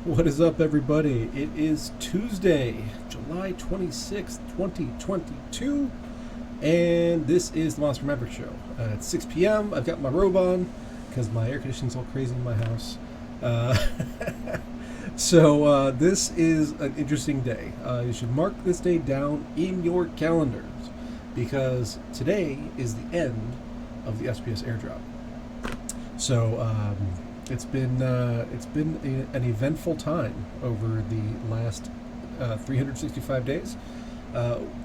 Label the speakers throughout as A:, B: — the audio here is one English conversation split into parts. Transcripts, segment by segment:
A: What is up, everybody? It is Tuesday, July 26th, 2022, and this is the Monster Maverick Show. It's 6 p.m. I've got my robe on because my air conditioning's all crazy in my house. Uh, so this is an interesting day. You should mark this day down in your calendars because today is the end of the SPS Airdrop. So it's been an eventful time over the last 365 days.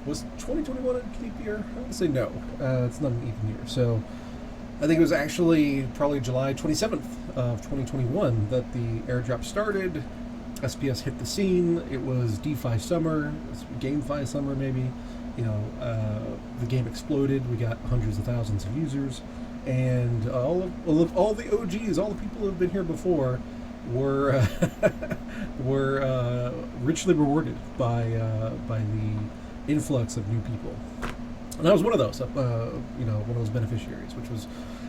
A: Was 2021 a leap year? I would say no. It's not an even year. So I think it was actually probably July 27th of 2021 that the airdrop started. SPS hit the scene. It was DeFi summer, GameFi summer maybe. The game exploded. We got hundreds of thousands of users. And all the OGs, all the people who have been here before, were richly rewarded by the influx of new people, and I was one of those. One of those beneficiaries,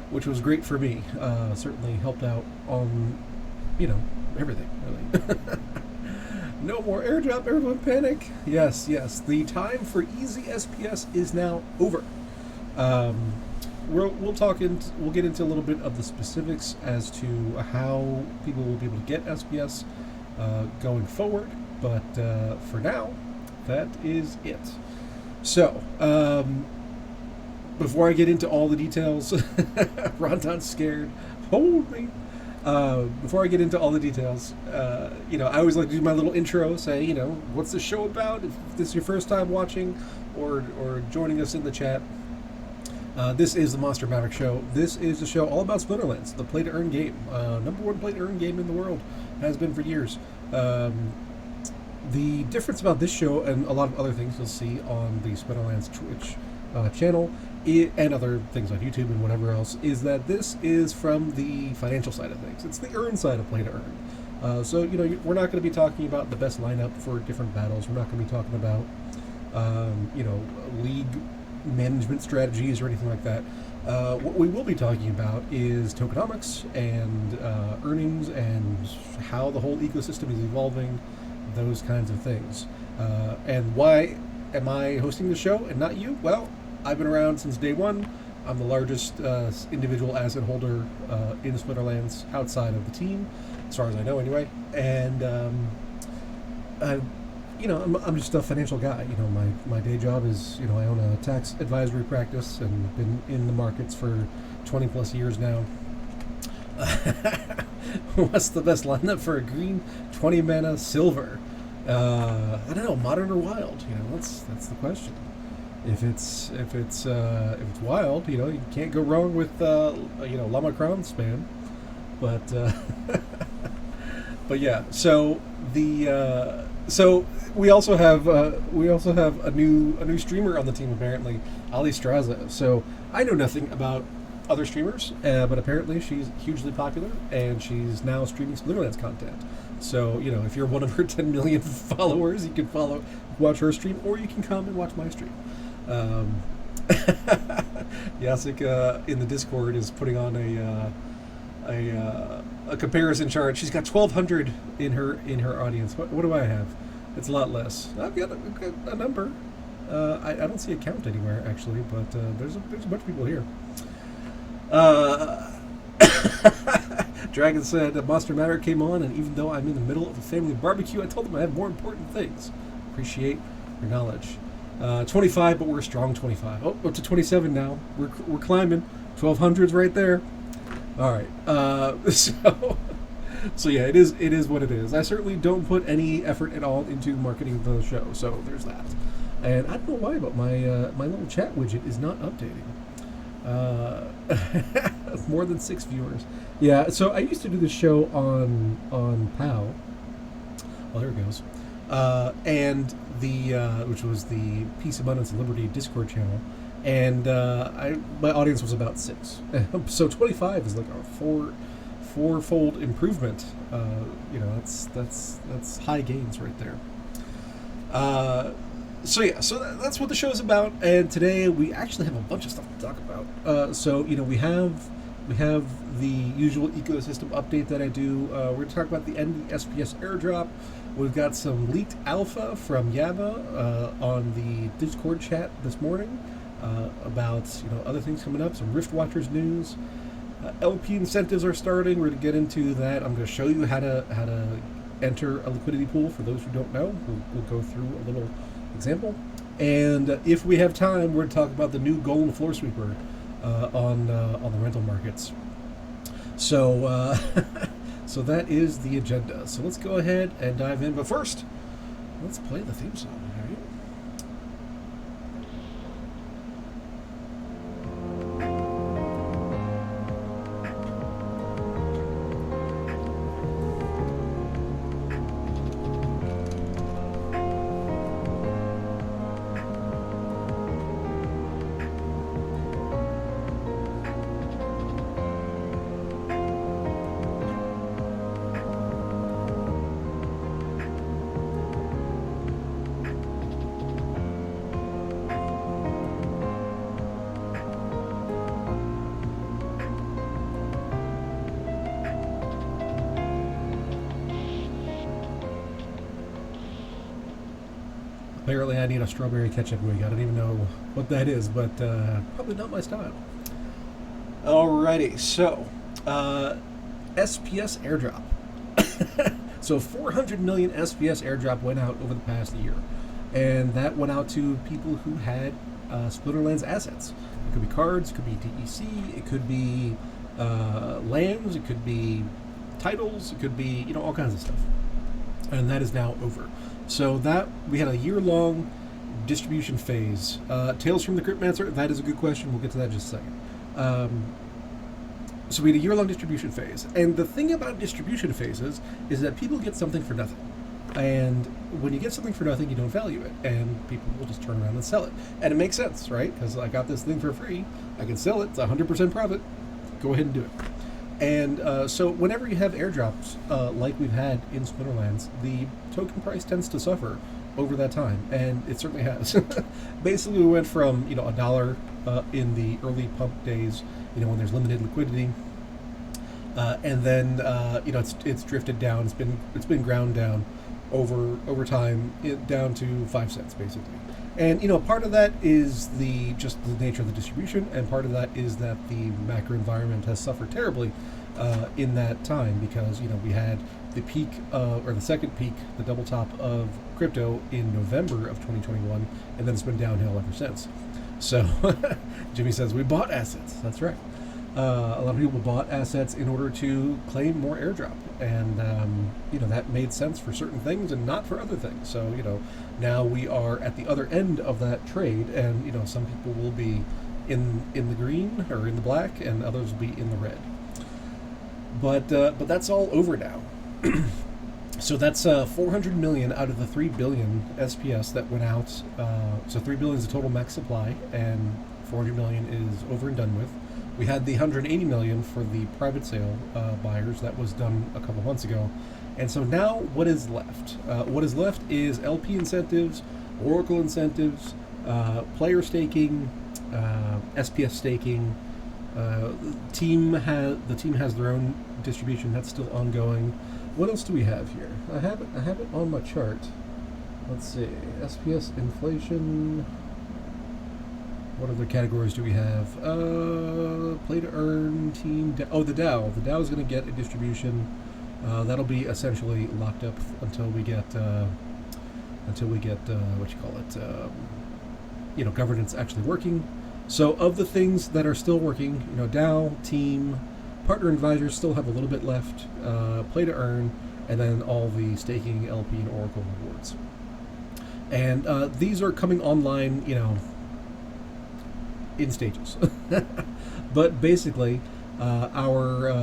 A: which was great for me. Certainly helped out on everything really. No more airdrop, everyone panic. Yes, the time for easy SPS is now over. We'll get into a little bit of the specifics as to how people will be able to get SPS going forward, but for now, that is it. So, before I get into all the details, Rondon's scared. Hold me. Before I get into all the details, I always like to do my little intro, say, what's the show about? If this is your first time watching or joining us in the chat. This is the Monster Maverick Show. This is a show all about Splinterlands, the play-to-earn game. Number one play-to-earn game in the world. Has been for years. The difference about this show and a lot of other things you'll see on the Splinterlands Twitch channel and other things on YouTube and whatever else is that this is from the financial side of things. It's the earn side of play-to-earn. So, we're not going to be talking about the best lineup for different battles. We're not going to be talking about, league management strategies or anything like that. What we will be talking about is tokenomics and earnings and how the whole ecosystem is evolving, those kinds of things. And why am I hosting the show and not you? Well, I've been around since day one. I'm the largest individual asset holder in Splinterlands outside of the team, as far as I know anyway. And I'm just a financial guy. My day job is, I own a tax advisory practice and been in the markets for 20 plus years now. What's the best lineup for a green 20 mana silver? I don't know, modern or wild? That's the question. If it's wild, you can't go wrong with Llama Crown span. But but yeah, so the so we also have a new streamer on the team, apparently, Ali Straza. So I know nothing about other streamers, but apparently she's hugely popular and she's now streaming Splinterlands content. So if you're one of her 10 million followers, you can watch her stream, or you can come and watch my stream. Yasik in the Discord is putting on a comparison chart. She's got 1,200 in her audience. What do I have? It's a lot less. I've got a number. I don't see a count anywhere actually, but there's a bunch of people here. Dragon said Monster Maverick came on, and even though I'm in the middle of a family barbecue, I told them I have more important things. Appreciate your knowledge. 25, but we're a strong 25. Oh, up to 27 now. We're climbing. 1200's right there. All right. So yeah, it is what it is. I certainly don't put any effort at all into marketing the show. So there's that. And I don't know why, but my little chat widget is not updating. More than 6 viewers. Yeah. So I used to do this show on POW. Oh, there it goes. And the which was the Peace, Abundance, and Liberty Discord channel, and my audience was about 6. So 25 is like a fourfold improvement. That's high gains right there. So that's what the show's about, and today we actually have a bunch of stuff to talk about. We have We have the usual ecosystem update that I do. We're going to talk about the end of the SPS Airdrop. We've got some leaked alpha from Yaba on the Discord chat this morning about other things coming up. Some Rift Watchers news. LP incentives are starting. We're going to get into that. I'm going to show you how to enter a liquidity pool for those who don't know. We'll go through a little example. And if we have time, we're going to talk about the new Golden Floor Sweeper on the rental markets. So so that is the agenda. So let's go ahead and dive in. But first, let's play the theme song. All right? Apparently I need a strawberry ketchup wig. I don't even know what that is, but probably not my style. Alrighty, so SPS Airdrop. So 400 million SPS Airdrop went out over the past year. And that went out to people who had Splinterlands assets. It could be cards, it could be DEC, it could be lands, it could be titles, it could be all kinds of stuff. And that is now over. So that we had a year-long distribution phase. Tales from the Cryptmancer, that is a good question. We'll get to that in just a second. So we had a year-long distribution phase. And the thing about distribution phases is that people get something for nothing. And when you get something for nothing, you don't value it. And people will just turn around and sell it. And it makes sense, right? Because I got this thing for free. I can sell it. It's 100% profit. Go ahead and do it. And so whenever you have airdrops like we've had in Splinterlands, the token price tends to suffer over that time, and it certainly has. Basically, we went from $1 in the early pump days, when there's limited liquidity, and then it's drifted down. It's been ground down over time, down to 5 cents basically. And part of that is just the nature of the distribution, and part of that is that the macro environment has suffered terribly in that time, because we had the peak or the second peak, the double top of crypto in November of 2021, and then it's been downhill ever since. So Jimmy says we bought assets. That's right. A lot of people bought assets in order to claim more airdrop, and that made sense for certain things and not for other things. So now we are at the other end of that trade, and some people will be in the green or in the black, and others will be in the red. But that's all over now. So that's 400 million out of the 3 billion SPS that went out. So 3 billion is the total max supply, and 400 million is over and done with. We had the 180 million for the private sale buyers that was done a couple months ago. And so now what is left? What is left is LP incentives, Oracle incentives, player staking, SPS staking. The team has their own distribution that's still ongoing. What else do we have here? I have it on my chart. Let's see. SPS inflation. What other categories do we have? Play to earn, team. The DAO. The DAO is going to get a distribution. That'll be essentially locked up until we get governance actually working. So of the things that are still working, DAO, team, partner advisors still have a little bit left. Play to earn, and then all the staking, LP, and Oracle rewards. And these are coming online, in stages. But basically, our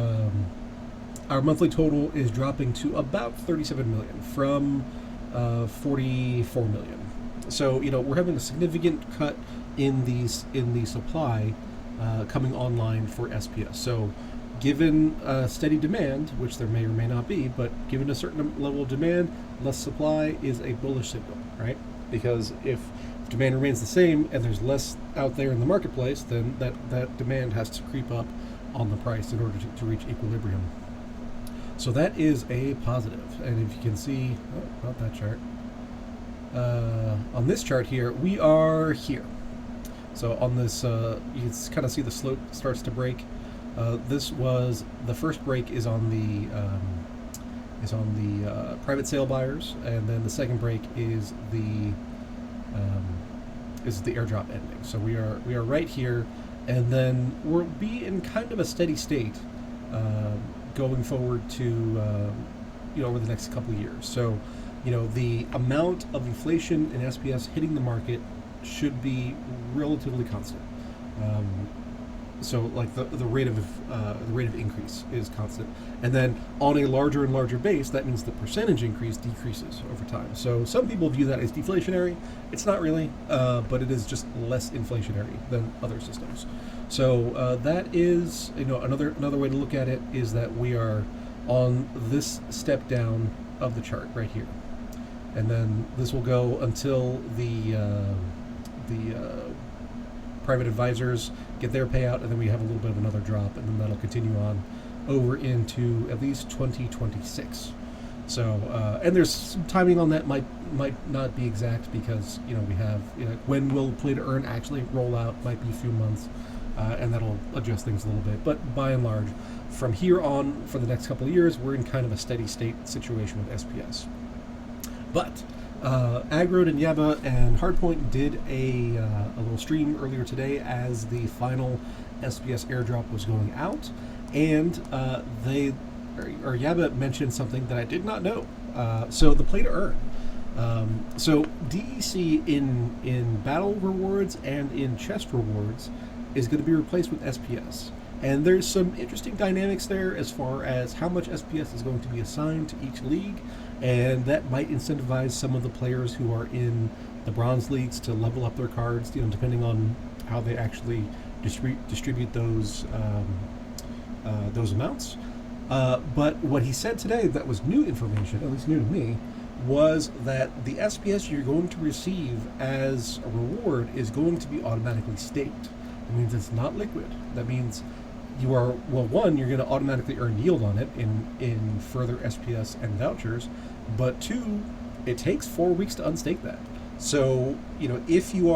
A: monthly total is dropping to about 37 million from 44 million. So we're having a significant cut in the supply coming online for SPS. So given steady demand, which there may or may not be, but given a certain level of demand, less supply is a bullish signal, right? Because if demand remains the same and there's less out there in the marketplace, then that demand has to creep up on the price in order to reach equilibrium. So that is a positive. And if you can see, not that chart. On this chart here, we are here. So on this, you can kind of see the slope starts to break. This was the first break is on the private sale buyers, and then the second break is the airdrop ending. So we are right here, and then we'll be in kind of a steady state going forward to over the next couple of years. So the amount of inflation in SPS hitting the market should be relatively constant. So like the rate of increase is constant, and then on a larger and larger base, that means the percentage increase decreases over time. So some people view that as deflationary. It's not really, but it is just less inflationary than other systems. So that is another way to look at it is that we are on this step down of the chart right here, and then this will go until the private advisors get their payout, and then we have a little bit of another drop, and then that'll continue on over into at least 2026. So, and there's some timing on that might not be exact because we have when will play to earn actually roll out might be a few months, and that'll adjust things a little bit. But by and large, from here on for the next couple of years, we're in kind of a steady state situation with SPS. But Agrod and Yaba and Hardpoint did a little stream earlier today as the final SPS airdrop was going out, and Yaba mentioned something that I did not know. So the play to earn. So DEC in battle rewards and in chest rewards is going to be replaced with SPS. And there's some interesting dynamics there as far as how much SPS is going to be assigned to each league, and that might incentivize some of the players who are in the bronze leagues to level up their cards, depending on how they actually distribute those amounts. But what he said today that was new information, at least new to me, was that the SPS you're going to receive as a reward is going to be automatically staked. It means it's not liquid. That means you are, one, you're going to automatically earn yield on it in further SPS and vouchers, but two, it takes 4 weeks to unstake that. So, if you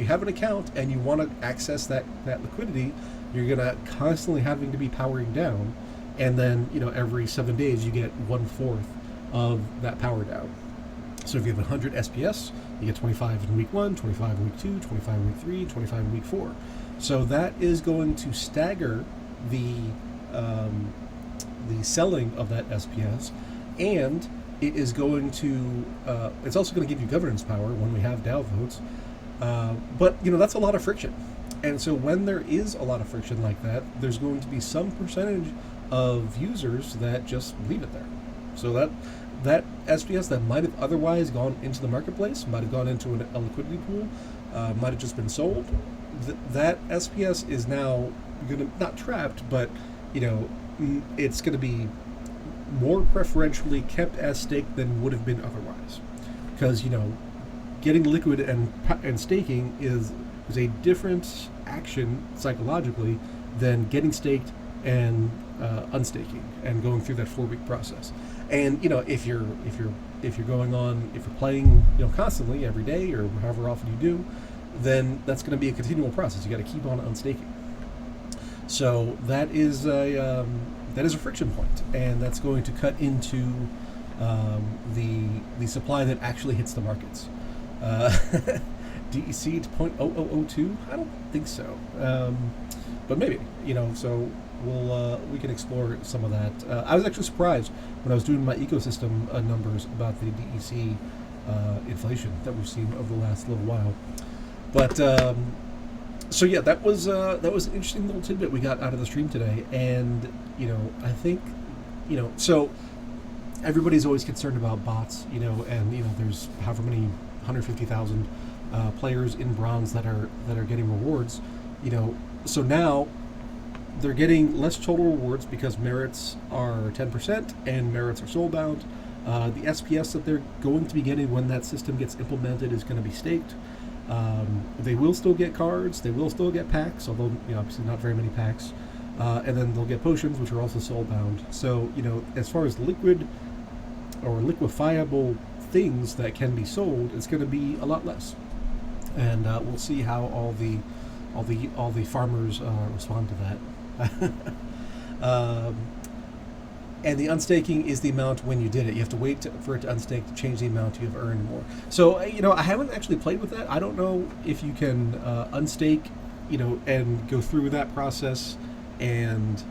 A: have an account and you want to access that liquidity, you're going to constantly having to be powering down, and then, every 7 days you get 1/4 of that power down. So if you have 100 SPS, you get 25 in week 1, 25 in week 2, 25 in week 3, 25 in week 4. So that is going to stagger the selling of that SPS, and it is going to it's also going to give you governance power when we have DAO votes. But that's a lot of friction, and so when there is a lot of friction like that, there's going to be some percentage of users that just leave it there. So that SPS that might have otherwise gone into the marketplace, might have gone into a liquidity pool, might have just been sold. That SPS is now going to, not trapped, but it's going to be more preferentially kept as staked than would have been otherwise, because getting liquid and staking is a different action psychologically than getting staked and unstaking and going through that 4-week process. And if you're playing constantly every day or however often you do, then that's going to be a continual process. You got to keep on unstaking. So that is a friction point, and that's going to cut into the supply that actually hits the markets. DEC to 0.0002? I don't think so, but maybe. So we can explore some of that. I was actually surprised when I was doing my ecosystem numbers about the DEC inflation that we've seen over the last little while. But so yeah, that was an interesting little tidbit we got out of the stream today, and I think so everybody's always concerned about bots, and there's however many 150,000 players in bronze that are getting rewards, so now they're getting less total rewards because merits are 10% and merits are soulbound. The SPS that they're going to be getting when that system gets implemented is going to be staked. They will still get cards. They will still get packs, although obviously not very many packs. And then they'll get potions, which are also soul-bound. So, as far as liquid or liquefiable things that can be sold, it's going to be a lot less. And we'll see how all the farmers respond to that. And the unstaking is the amount when you did it. You have to wait for it to unstake to change the amount you have earned more. So, I haven't actually played with that. I don't know if you can unstake, and go through that process and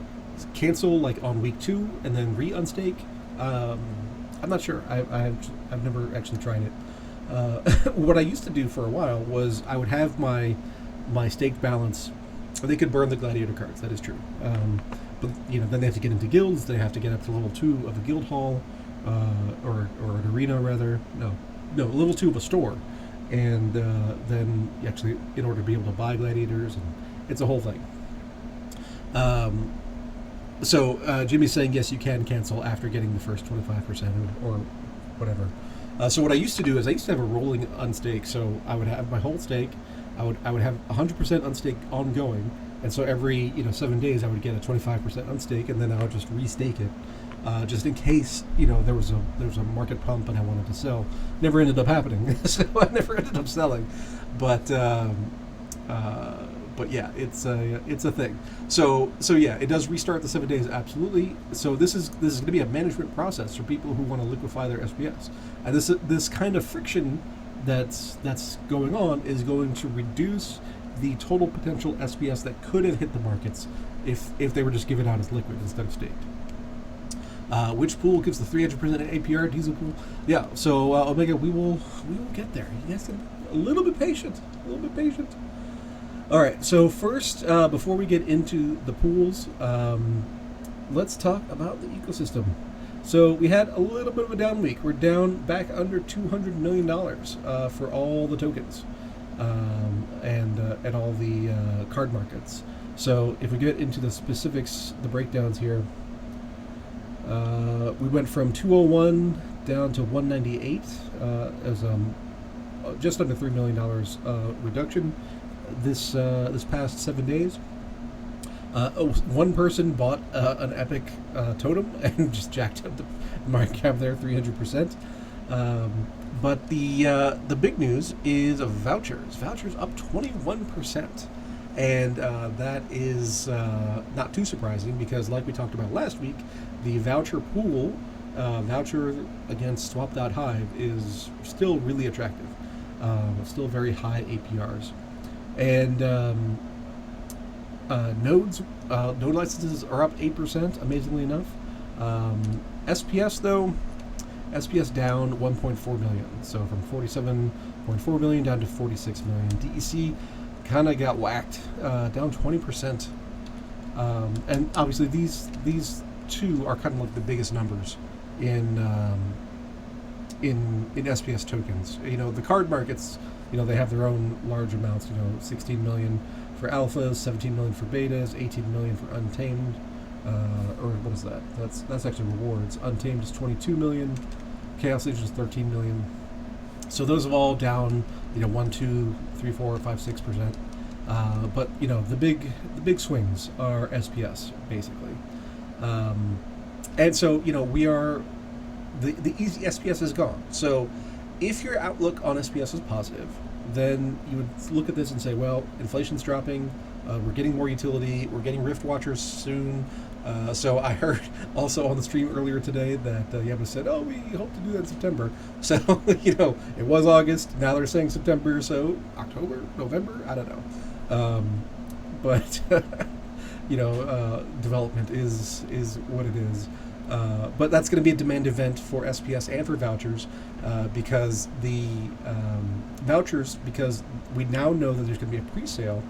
A: cancel like on week 2 and then re-unstake. I'm not sure. I've never actually tried it. What I used to do for a while was I would have my staked balance. They could burn the gladiator cards. That is true. But then they have to get into guilds. They have to get up to level 2 of a guild hall, or an arena rather. No, level 2 of a store, and then actually in order to be able to buy gladiators, and it's a whole thing. So Jimmy's saying yes, you can cancel after getting the first 25% or whatever. So what I used to do is I used to have a rolling unstake. So I would have my whole stake. I would have 100% unstake ongoing. And so every 7 days I would get a 25% unstake, and then I would just restake it, just in case there was a market pump and I wanted to sell. Never ended up happening, so I never ended up selling. But yeah, it's a thing. So yeah, it does restart the 7 days, absolutely. So this is going to be a management process for people who want to liquefy their SPS, and this kind of friction that's going on is going to reduce the total potential SPS that could have hit the markets if they were just given out as liquid instead of staked. Which pool gives the 300% APR? Diesel pool. Yeah. So Omega, we will get there. You guys, a little bit patient. All right. So first, before we get into the pools, let's talk about the ecosystem. So we had a little bit of a down week. We're down back under $200 million for all the tokens. And all the card markets. So if we get into the specifics, the breakdowns here, we went from 201 down to 198 as just under $3 million reduction this past 7 days. One person bought an epic totem and just jacked up the market cap there 300%. But the big news is vouchers. Vouchers up 21%. And that is not too surprising because, like we talked about last week, the voucher pool, voucher against Swap.Hive, is still really attractive. Still very high APRs. And node licenses are up 8%, amazingly enough. SPS, though, SPS down 1.4 million, so from 47.4 million down to 46 million. DEC kind of got whacked, down 20%, and obviously these two are kind of like the biggest numbers in SPS tokens. The card markets, they have their own large amounts. 16 million for alphas, 17 million for betas, 18 million for untamed. Or what is that? That's actually rewards. Untamed is 22 million. Chaos Legion is 13 million. So those have all down, 1, 2, 3, 4, 5, 6%. But the big swings are SPS basically. And so we are the easy SPS is gone. So if your outlook on SPS is positive, then you would look at this and say, well, inflation's dropping. We're getting more utility. We're getting Rift Watchers soon. So I heard also on the stream earlier today that Yabba said, oh, we hope to do that in September. So, it was August. Now they're saying September. So October, November, I don't know. But, development is what it is. But that's going to be a demand event for SPS and for vouchers because the vouchers, because we now know that there's going to be a pre-sale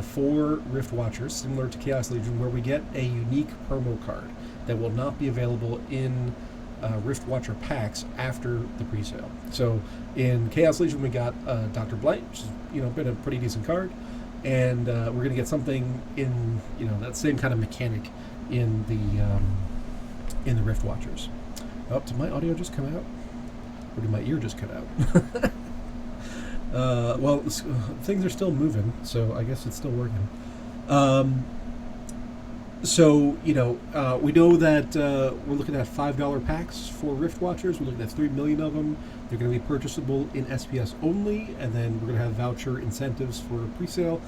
A: for Rift Watchers, similar to Chaos Legion, where we get a unique promo card that will not be available in Rift Watcher packs after the pre-sale. So in Chaos Legion, we got Dr. Blight, which has been a pretty decent card, and we're going to get something in that same kind of mechanic in the Rift Watchers. Oh, did my audio just come out? Or did my ear just cut out? Well, things are still moving, so I guess it's still working. Um, so we know that we're looking at $5 packs for Rift Watchers. We're looking at 3 million of them. They're going to be purchasable in SPS only, and then we're going to have voucher incentives for pre-sale,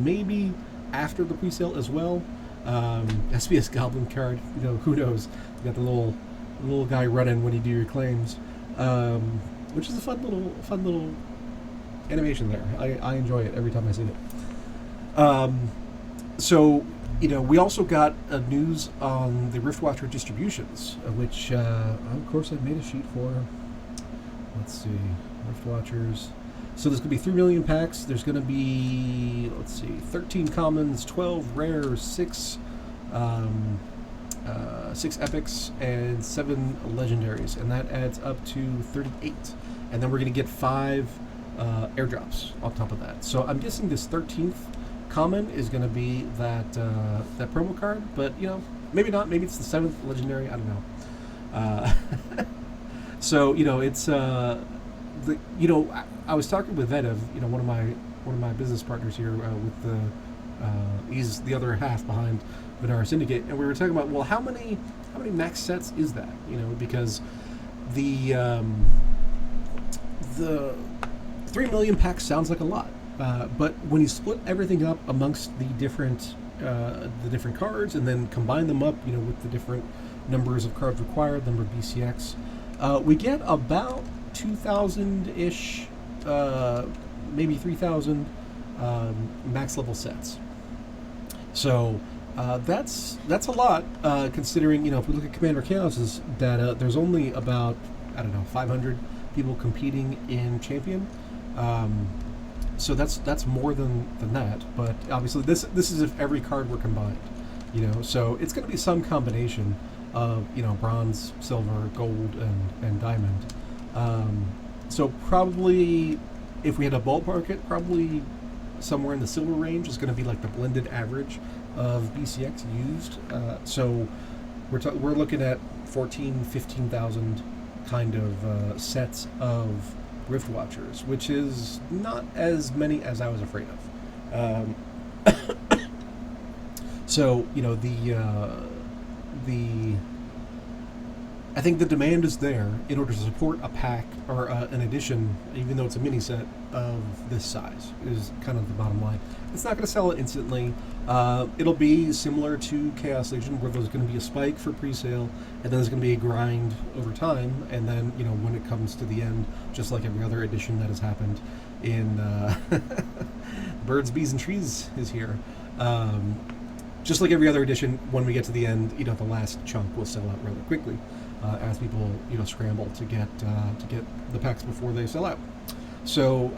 A: maybe after the pre-sale as well. SPS Goblin card, who knows? You got the little guy running when you do your claims, which is a fun little animation there. I enjoy it every time I see it. So we also got news on the Riftwatcher distributions, which of course I made a sheet for. Let's see, Riftwatchers. So there's going to be 3 million packs. There's going to be, 13 commons, 12 rares, 6 epics, and 7 legendaries, and that adds up to 38. And then we're going to get 5 airdrops on top of that. So I'm guessing this 13th common is going to be that promo card, but maybe not. Maybe it's the 7th legendary. I don't know. So it's I was talking with Vedev, one of my business partners here, with the he's the other half behind Venara Syndicate, and we were talking about, well, how many max sets is that? Because the 3 million packs sounds like a lot, but when you split everything up amongst the different cards and then combine them up, with the different numbers of cards required, number of BCX, we get about 2,000-ish, maybe 3,000 max level sets. So that's a lot, considering if we look at Commander Chaos's data, there's only about 500 people competing in Champion. So that's more than that. But obviously this is if every card were combined. So it's going to be some combination of bronze, silver, gold, and diamond. So probably, if we had to ballpark it, probably somewhere in the silver range is going to be like the blended average of BCX used. So we're looking at 15,000 kind of sets of Rift Watchers, which is not as many as I was afraid of. So I think the demand is there in order to support a pack or an edition, even though it's a mini set of this size, is kind of the bottom line. It's not going to sell it instantly. It'll be similar to Chaos Legion, where there's going to be a spike for pre-sale, and then there's going to be a grind over time, and then, when it comes to the end, just like every other edition that has happened in Birds, Bees, and Trees is here. Just like every other edition, when we get to the end, the last chunk will sell out rather quickly, as people scramble to get the packs before they sell out. So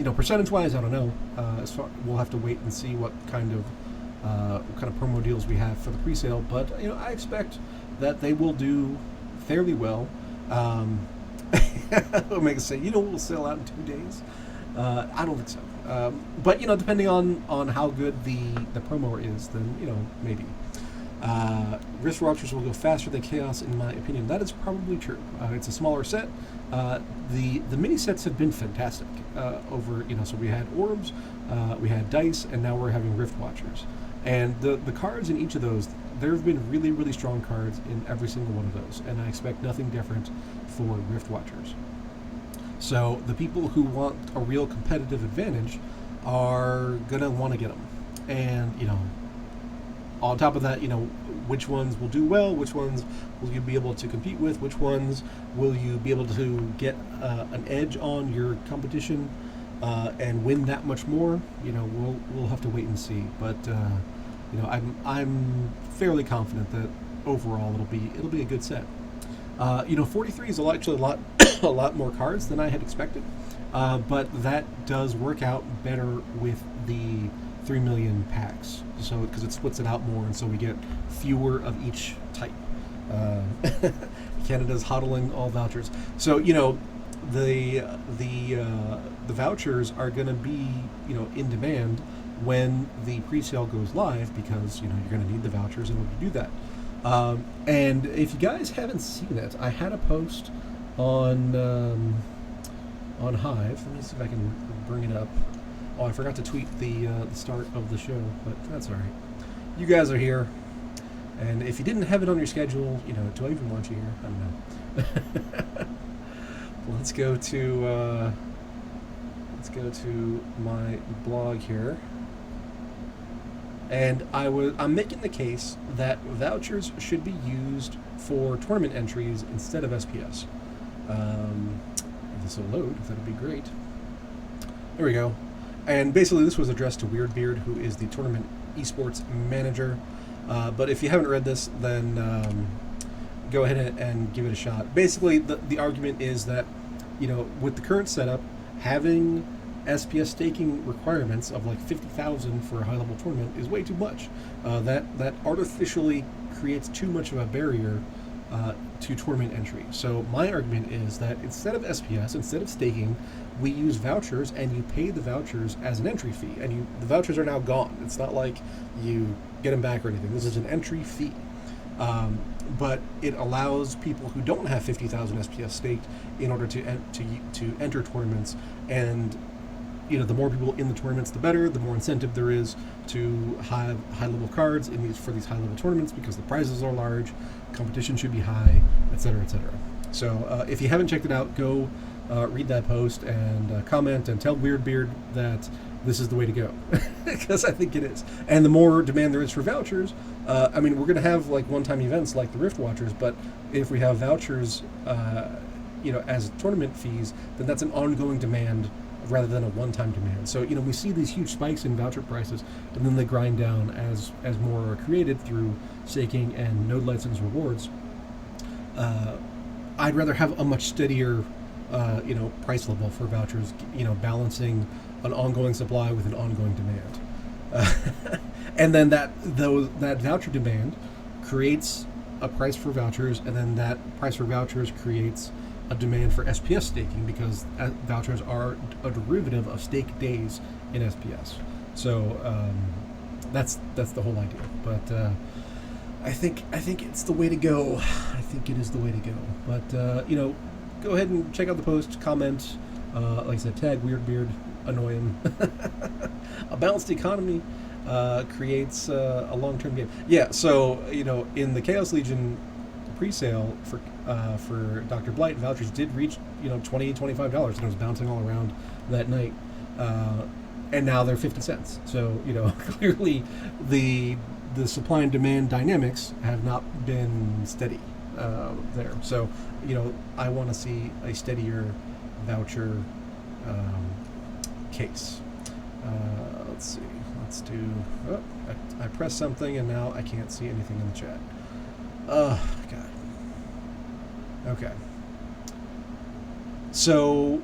A: percentage-wise, I don't know. We'll have to wait and see what kind of promo deals we have for the pre-sale. But I expect that they will do fairly well. Omega say, we'll sell out in 2 days. I don't think so. But depending on how good the promo is, then maybe. Rift Watchers will go faster than Chaos, in my opinion. That is probably true. It's a smaller set. The mini sets have been fantastic. Over so we had orbs, we had dice, and now we're having Rift Watchers. And the cards in each of those, there have been really, really strong cards in every single one of those, and I expect nothing different for Rift Watchers. So the people who want a real competitive advantage are gonna want to get them, and on top of that, which ones will do well, which ones will you be able to compete with, which ones will you be able to get an edge on your competition and win that much more. We'll have to wait and see, but I'm fairly confident that overall it'll be a good set. 43 is actually a lot more cards than I had expected, but that does work out better with the 3 million packs, so because it splits it out more, and so we get fewer of each type. Canada's hodling all vouchers, so the vouchers are going to be in demand when the pre-sale goes live, because you're going to need the vouchers in order to do that. And if you guys haven't seen it, I had a post on on Hive. Let me see if I can bring it up. Oh, I forgot to tweet the start of the show, but that's all right. You guys are here, and if you didn't have it on your schedule, do I even want you here? I don't know. Let's go to my blog here, and I'm making the case that vouchers should be used for tournament entries instead of SPS. If this will load, that'd be great. There we go. And basically, this was addressed to Weirdbeard, who is the tournament esports manager. But if you haven't read this, then go ahead and give it a shot. Basically, the argument is that, with the current setup, having SPS staking requirements of like 50,000 for a high-level tournament is way too much. That artificially creates too much of a barrier to tournament entry. So my argument is that instead of SPS, instead of staking, we use vouchers, and you pay the vouchers as an entry fee. And the vouchers are now gone. It's not like you get them back or anything. This is an entry fee. But it allows people who don't have 50,000 SPS staked in order to enter tournaments. And the more people in the tournaments, the better. The more incentive there is to have high-level cards for these high-level tournaments, because the prizes are large, competition should be high, etc., etc. So if you haven't checked it out, go read that post and comment and tell Weirdbeard that this is the way to go, because I think it is. And the more demand there is for vouchers, we're going to have like one-time events like the Rift Watchers, but if we have vouchers, as tournament fees, then that's an ongoing demand rather than a one-time demand. So, we see these huge spikes in voucher prices, and then they grind down as more are created through staking and node license rewards. I'd rather have a much steadier, price level for vouchers, balancing an ongoing supply with an ongoing demand. And then that voucher demand creates a price for vouchers, and then that price for vouchers creates a demand for SPS staking, because vouchers are a derivative of stake days in SPS. So that's the whole idea. But I think it's the way to go. I think it is the way to go. But go ahead and check out the post, comment. Like I said, tag Weirdbeard, annoy him. A balanced economy creates a long-term game. Yeah. So in the Chaos Legion pre-sale for Dr. Blight, vouchers did reach $20, $25, and it was bouncing all around that night, and now they're 50 cents. So clearly the supply and demand dynamics have not been steady there. So I want to see a steadier voucher case. Let's see. Let's do. Oh, I pressed something and now I can't see anything in the chat. Oh God. Okay. So,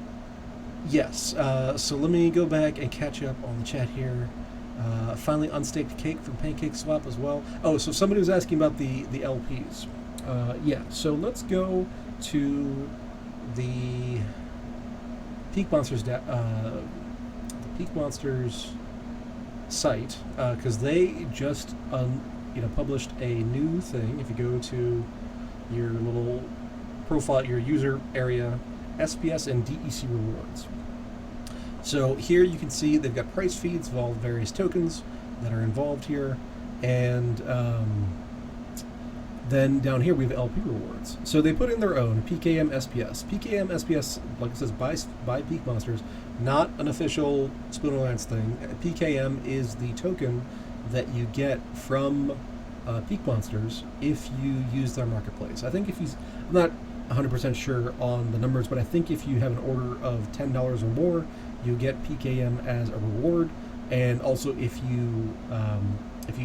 A: yes. So let me go back and catch up on the chat here. Finally unstaked cake from Pancake Swap as well. Oh, so somebody was asking about the LPs. Yeah. So let's go to the Peak Monsters site, because they just published a new thing. If you go to your little profile, your user area, SPS and DEC rewards. So here you can see they've got price feeds of all the various tokens that are involved here, and then down here we have LP rewards. So they put in their own PKM SPS. PKM SPS, like it says, by Peak Monsters, not an official Splinterverse thing. PKM is the token that you get from Peak Monsters if you use their marketplace. I think I'm not 100% sure on the numbers, but I think if you have an order of $10 or more, you get PKM as a reward, and also if you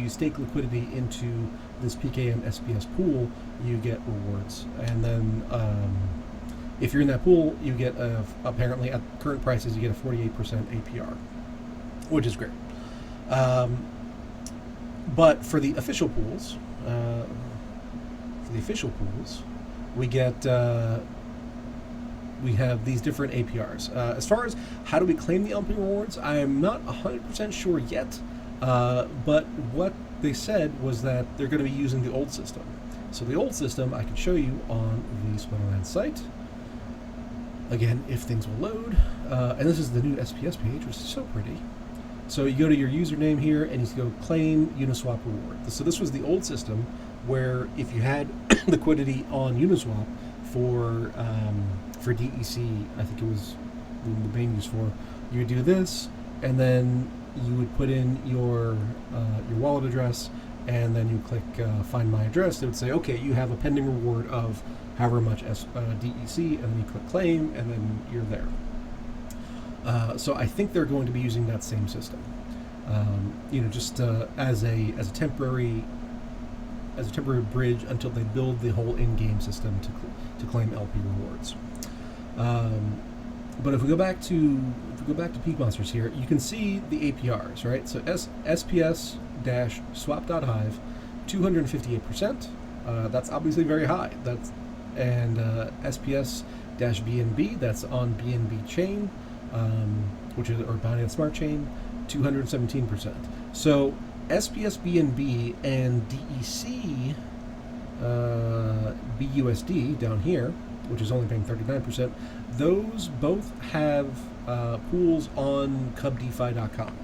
A: stake liquidity into this PKM SPS pool, you get rewards. And then if you're in that pool, you get apparently at current prices you get a 48% APR, which is great. But for the official pools, we get we have these different APRs. As far as how do we claim the LP rewards, I'm not 100% sure yet. But what they said was that they're going to be using the old system. So the old system I can show you on the Splinterverse site. again, if things will load. And this is the new SPS page, which is so pretty. So you go to your username here, and you go claim Uniswap reward. So this was the old system where if you had liquidity on Uniswap for DEC, I think it was the main use for, you would do this, and then you would put in your wallet address, and then you click find my address. It would say, okay, you have a pending reward of however much DEC, and then you click claim, and then you're there. So I think they're going to be using that same system, just as a temporary bridge until they build the whole in-game system to claim LP rewards. But if we go back to Peak Monsters here, you can see the APRs, right? So SPS-swap.hive, 258%. That's obviously very high. And SPS-BNB, that's on BNB chain, or Binance Smart Chain, 217%. So SPS BNB and DEC BUSD down here, which is only paying 39%, those both have pools on cubdefi.com.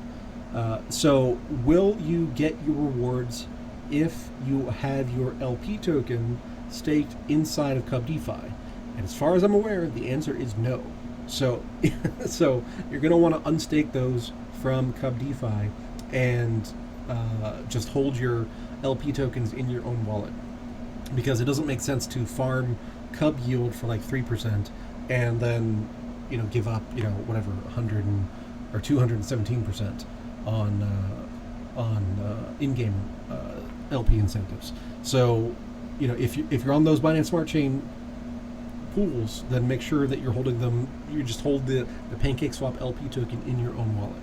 A: So will you get your rewards if you have your LP token staked inside of cubdefi? And as far as I'm aware, the answer is no. So, so you're going to want to unstake those from cubdefi and just hold your LP tokens in your own wallet, because it doesn't make sense to farm cub yield for like 3% and then give up whatever 100 or 217% on in-game LP incentives. So if you're on those Binance Smart Chain pools, then make sure that you're holding them. You just hold the PancakeSwap LP token in your own wallet.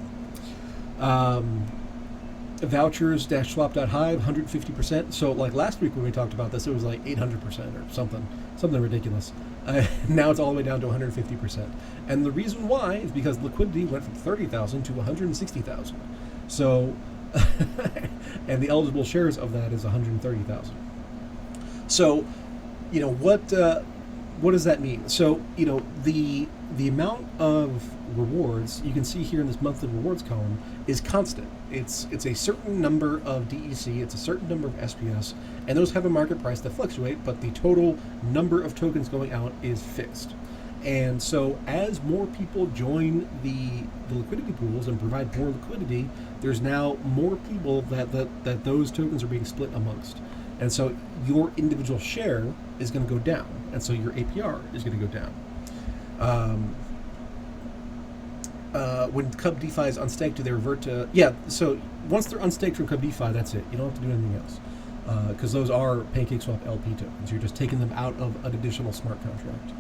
A: Vouchers-swap.hive, 150%. So like last week when we talked about this, it was like 800% or something ridiculous. Now it's all the way down to 150%. And the reason why is because liquidity went from 30,000 to 160,000. So, and the eligible shares of that is 130,000. So, what does that mean? So, the amount of rewards you can see here in this monthly rewards column is constant. It's a certain number of DEC, it's a certain number of SPS, and those have a market price that fluctuate, but the total number of tokens going out is fixed. And so as more people join the liquidity pools and provide more liquidity, there's now more people that those tokens are being split amongst. And so your individual share is going to go down, and so your APR is going to go down. When cubdefi is unstaked, do they revert to... Yeah, so once they're unstaked from cubdefi, that's it. You don't have to do anything else, because those are PancakeSwap LP tokens. You're just taking them out of an additional smart contract.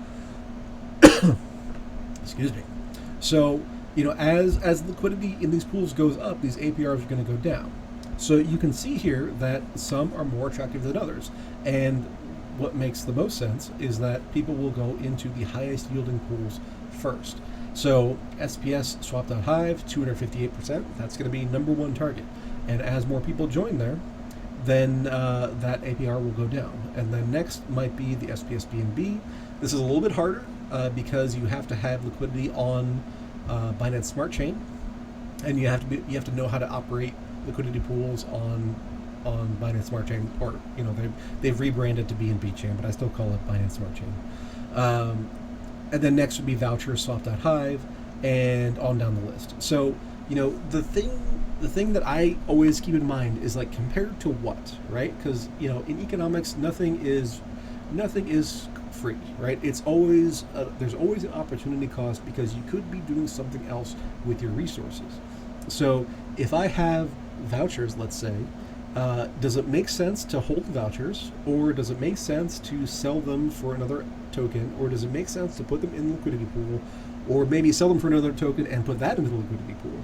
A: Excuse me. So, as liquidity in these pools goes up, these APRs are going to go down. So you can see here that some are more attractive than others. And what makes the most sense is that people will go into the highest yielding pools first. So SPS swap.hive, 258%, that's going to be number one target. And as more people join there, then that APR will go down. And then next might be the SPS BNB. This is a little bit harder because you have to have liquidity on Binance Smart Chain, and you have to know how to operate liquidity pools on Binance Smart Chain, or they've rebranded to BNB Chain, but I still call it Binance Smart Chain. And then next would be vouchers swap.hive, and on down the list. So the thing that I always keep in mind is like compared to what, right? Because in economics nothing is free, right? It's always there's always an opportunity cost, because you could be doing something else with your resources. So if I have vouchers, let's say, does it make sense to hold vouchers, or does it make sense to sell them for another token, or does it make sense to put them in the liquidity pool, or maybe sell them for another token and put that into the liquidity pool?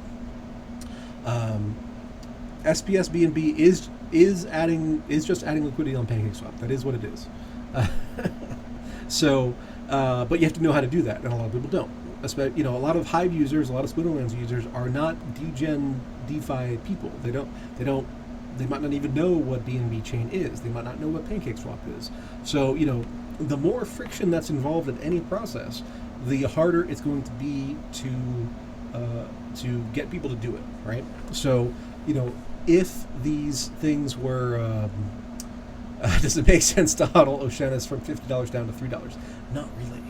A: SPS BNB is just adding liquidity on PancakeSwap. That is what it is. So, but you have to know how to do that, and a lot of people don't. A lot of Hive users, a lot of Splinterverse users are not degen DeFi people. They might not even know what BNB chain is. They might not know what PancakeSwap is. So, the more friction that's involved in any process, the harder it's going to be to get people to do it, right? So, if these things were, does it make sense to hodl Oceanus from $50 down to $3? Not really.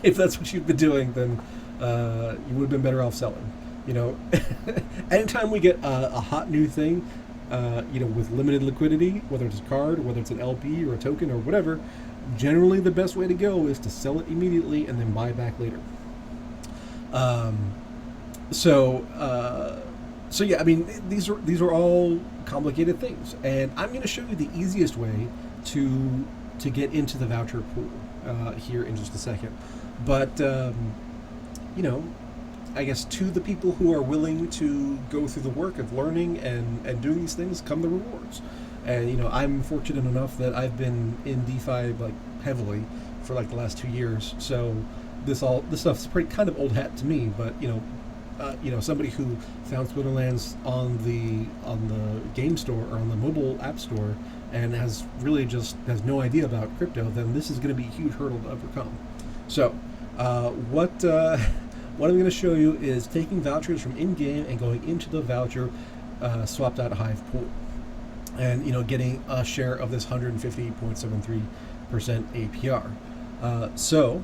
A: If that's what you've been doing, then you would have been better off selling. Anytime we get a hot new thing, with limited liquidity, whether it's a card, or whether it's an LP or a token or whatever, generally the best way to go is to sell it immediately and then buy back later. So yeah, I mean, these are all complicated things, and I'm going to show you the easiest way to get into the voucher pool here in just a second. But I guess to the people who are willing to go through the work of learning and doing these things come the rewards. And I'm fortunate enough that I've been in DeFi heavily for the last 2 years. So this stuff's pretty kind of old hat to me. But somebody who found Splinterlands on the game store or on the mobile app store and has no idea about crypto, then this is going to be a huge hurdle to overcome. So what I'm going to show you is taking vouchers from in-game and going into the voucher swap.hive pool, and getting a share of this 150.73% APR. So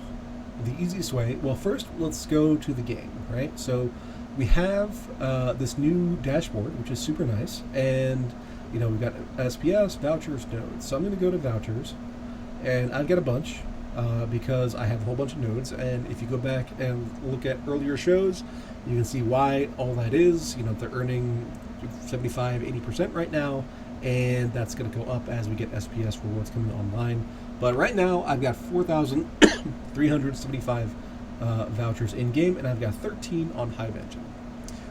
A: the easiest way, well, first let's go to the game, right? So we have this new dashboard, which is super nice, and we've got SPS, vouchers, nodes. So I'm going to go to vouchers, and I've got a bunch. Because I have a whole bunch of nodes, and if you go back and look at earlier shows, you can see why all that is. They're earning 75-80% right now, and that's going to go up as we get SPS for what's coming online. But right now, I've got 4,375 vouchers in game, and I've got 13 on Hive Engine.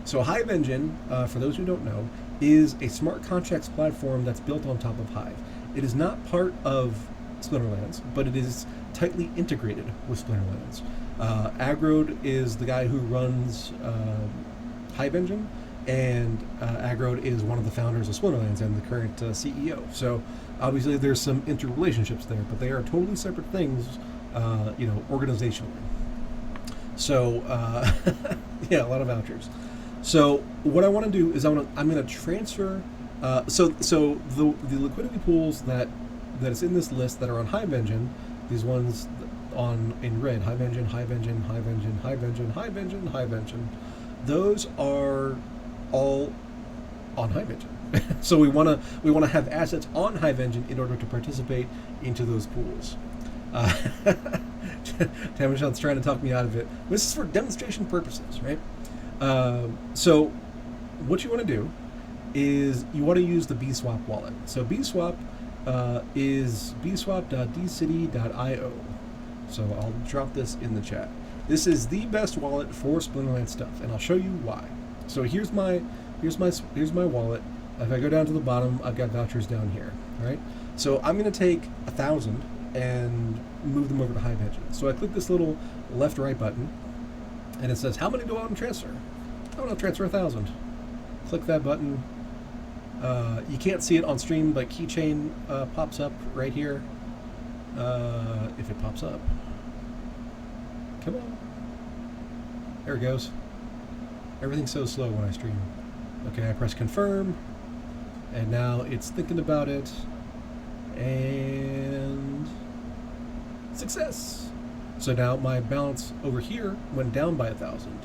A: So Hive Engine, for those who don't know, is a smart contracts platform that's built on top of Hive. It is not part of Splinterlands, but it is tightly integrated with Splinterlands. Agrode is the guy who runs Hive Engine, and Agrode is one of the founders of Splinterlands and the current CEO. So obviously there's some interrelationships there, but they are totally separate things, organizationally. So yeah, a lot of vouchers. So what I want to do is I'm going to transfer. So the liquidity pools that is in this list that are on Hive Engine, these ones in red, Hive Engine, Hive Engine, Hive Engine, Hive Engine, Hive Engine, Hive Engine, those are all on Hive Engine. So we want to have assets on Hive Engine in order to participate into those pools. Tamashon's trying to talk me out of it. This is for demonstration purposes, right? So what you want to do is you want to use the BSwap wallet. So BSwap is bswap.dcity.io. So I'll drop this in the chat. This is the best wallet for Splinterlands stuff, and I'll show you why. So here's my wallet. If I go down to the bottom, I've got vouchers down here, right? So I'm going to take 1,000 and move them over to Hive Engine. So I click this little left-right button, and it says, how many do I want to transfer? I want to transfer 1,000. Click that button. You can't see it on stream, but keychain pops up right here. If it pops up. Come on. There it goes. Everything's so slow when I stream. Okay, I press confirm, and now it's thinking about it, and success. So now my balance over here went down by 1,000.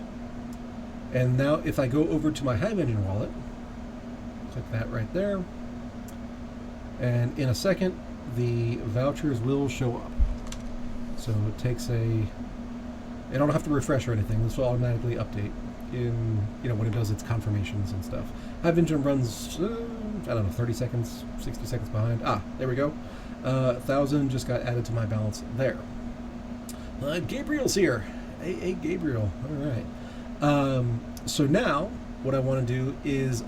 A: And now if I go over to my Hive Engine wallet, click that right there, and in a second the vouchers will show up. So it takes I don't have to refresh or anything. This will automatically update in when it does its confirmations and stuff. Hive Engine runs I don't know, 30 seconds, 60 seconds behind. There we go. 1,000 just got added to my balance there. Gabriel's here. Hey Gabriel. All right. So now what I want to do is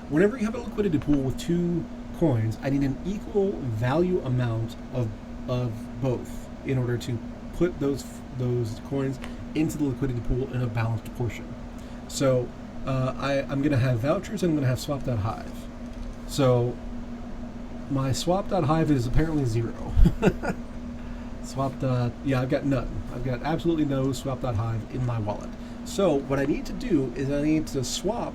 A: whenever you have a liquidity pool with 2 coins, I need an equal value amount of both in order to put those coins into the liquidity pool in a balanced portion. So I'm going to have vouchers, and I'm going to have swap.hive. So my swap.hive is apparently 0. Swap. Yeah, I've got none. I've got absolutely no swap.hive in my wallet. So what I need to do is I need to swap